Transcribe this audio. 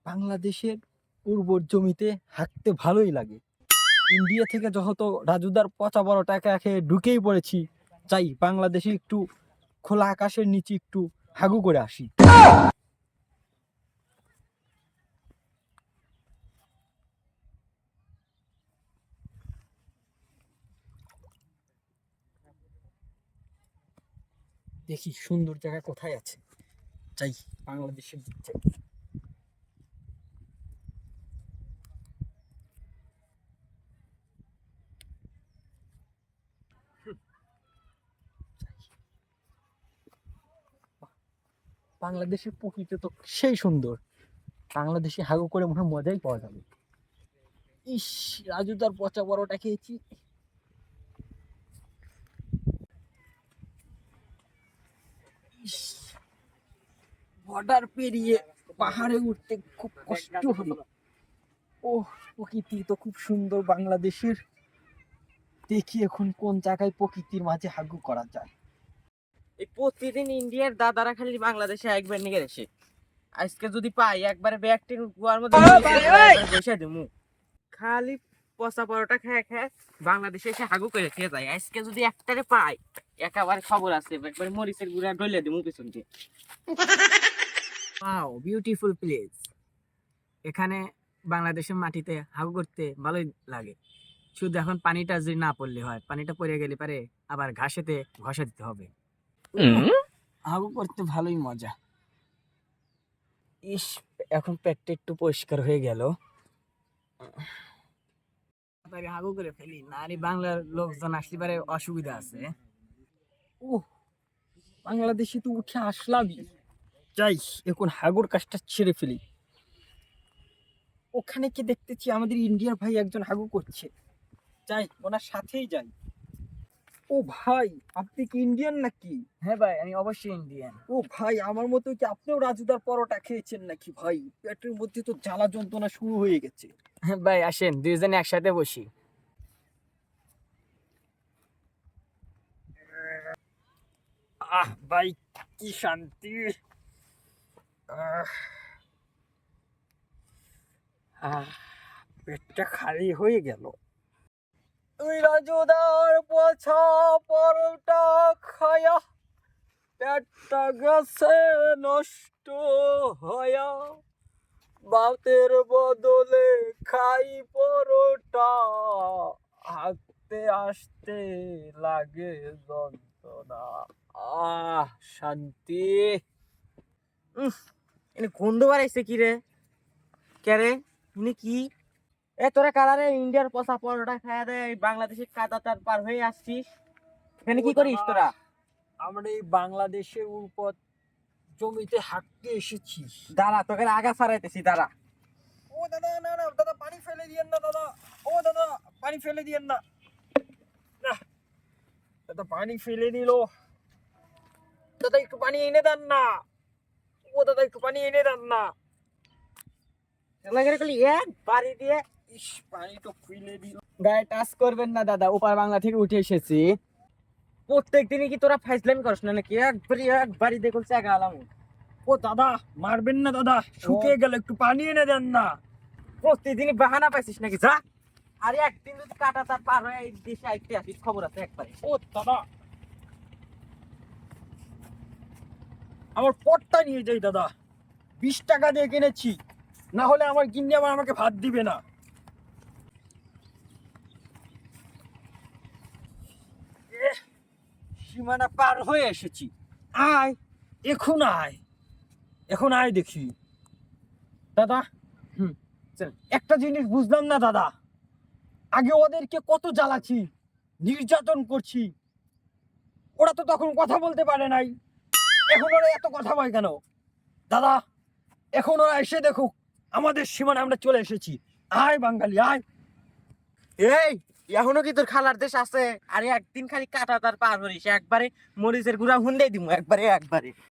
বাংলাদেশের উর্বর জমিতে হাঁটতে ভালোই লাগে। ইন্ডিয়া থেকে যত রাজুদার পচা বড় টাকা খেয়ে ঢুকেই পড়েছি, চাই বাংলাদেশে একটু খোলা আকাশের নিচে একটু হাগু করে আসি। দেখি সুন্দর জায়গা কোথায় আছে, চাই বাংলাদেশের দিক থেকে। বাংলাদেশের প্রকৃতি তো সেই সুন্দর, বাংলাদেশে হাগু করে মনে হয় মজাই পাওয়া যাবে। ইস, রাজু তার পচা বড়টা খেয়েছি। বর্ডার পেরিয়ে পাহাড়ে উঠতে খুব কষ্ট হলো। ও, প্রকৃতি তো খুব সুন্দর বাংলাদেশের। দেখি এখন কোন জায়গায় প্রকৃতির মাঝে হাগু করা যায়। এই প্রতিদিন ইন্ডিয়ার দাদারা খালি বাংলাদেশে একবার নিয়ে গেছে। আজকে যদি পাই একবারে ব্যাগটির গোয়ার মধ্যে বসে দেবো। খালি পচা পরোটা খেয়ে খেয়ে বাংলাদেশে এসে হাগু করে খেয়ে যায়। আজকে যদি একটারে পাই একেবারে খবর আছে, একবারে মরিচের গুঁড়া ঢলে দেবো পিছন দিয়ে। Wow, beautiful place. এখানে বাংলাদেশের মাটিতে হাগু করতে ভালোই লাগে। শুধু এখন পানিটা যদি না পড়লে হয়, পানিটা পড়ে গেলে পারে আবার ঘাসেতে ঘষা দিতে হবে। হাগু করতে ভালোই মজা। ইস, এখন পেটটা একটু পরিষ্কার হয়ে গেল। হাগু করে ফেলি, না আরে বাংলার লোকজন আসলে পারে অসুবিধা আছে। ও, বাংলাদেশে তো উঠে আসলামই, যাই এখন হাগুর কাজটা ছেড়ে ফেলি। ওখানে কি দেখতেছি আমাদের ইন্ডিয়ার ভাই একজন হাগু করছে, যাই ওনার সাথেই যাই। ও ভাই, আপনি কি ইন্ডিয়ান নাকি? হ্যাঁ ভাই, আমি অবশ্যই ইন্ডিয়ান। ও ভাই, আমার মতো কি আপনিও রাজুদার পরোটা খেয়েছেন নাকি ভাই? পেটের মধ্যে তো জ্বালা যন্ত্রণা শুরু হয়ে গেছে। হ্যাঁ ভাই, আসেন দুইজনে একসাথে বসি। আহ ভাই, কি শান্তি। আহ, আহ, পেটটা খালি হয়ে গেল। তুই রাজুদার পছা পরোটা খায়া পেটটা গেছে নষ্ট হয়া, ভাতের বদলে খাই পরোটা, হাঁটতে আসতে লাগে যন্ত্রণা। শান্তি। এনে গন্ধ বাড়াইছে কি রে? কে রে? তুমি কি এ তোরা কালারে ইন্ডিয়ার পচা পরোটা খায়া দেয় বাংলাদেশের কাদাটার পার হয়ে আসছিস? এখানে কি করিস তোরা? আমরা এই বাংলাদেশের উপর জমিতে হাঁটতে এসেছি। দাঁড়া, তোকে আগা ছাড়াইতেছি, দাঁড়া। ও দাদা, না না দাদা, পানি ফেলে দিয়েন না দাদা। ও দাদা, পানি ফেলে দিয়েন না। না, দাদা পানি ফেলে দিল। দাদা একটু পানি এনে দেন না। ও দাদা, একটু পানি এনে দেন না। এক বাড়ি দিয়ে ইস, পানি তো ফেলে দিল। গায়ে টাচ করবেন না দাদা, ওপার বাংলা থেকে উঠে এসেছি। প্রত্যেক দিনই কি তোরা ফাইজলামি করছ না নাকি? এক বাড়ি দেখুন চাগা আলাম। ও দাদা, মারবেন না দাদা, শুকিয়ে গেল, একটু পানি এনে দেন না। প্রতিদিনই বাহানা পাইছিস নাকি? যা, আরে একদিন যদি কাটা তার পার হয়ে এই দেশে আইতে আসিস, খবর আছে একবারে। ও দাদা, আমার পটটা নিয়ে যাই দাদা, 20 টাকা দিয়ে কিনেছি, না হলে আমার গিন্নি আবার আমাকে ভাত দিবে না। সীমানা পার হয়ে এসেছি। আয়, এখন আয়, এখন আয় দেখি। দাদা, চল, একটা জিনিস বুঝলাম না দাদা, আগে ওদেরকে কত জ্বালাচ্ছি, নির্যাতন করছি, ওরা তো তখন কথা বলতে পারে নাই, এখন ওরা এত কথা বলে কেন? দাদা, এখন ওরা এসে দেখুক আমাদের সীমানা আমরা চলে এসেছি। আয় বাঙালি, আয়। এই, এখনো কি তোর খালার দেশ আছে? আরে একদিন খালি কাটা তার পার হরিস, একবারে মরিচের গুঁড়া হুন্ডাই দিমু, একবারে একবারে।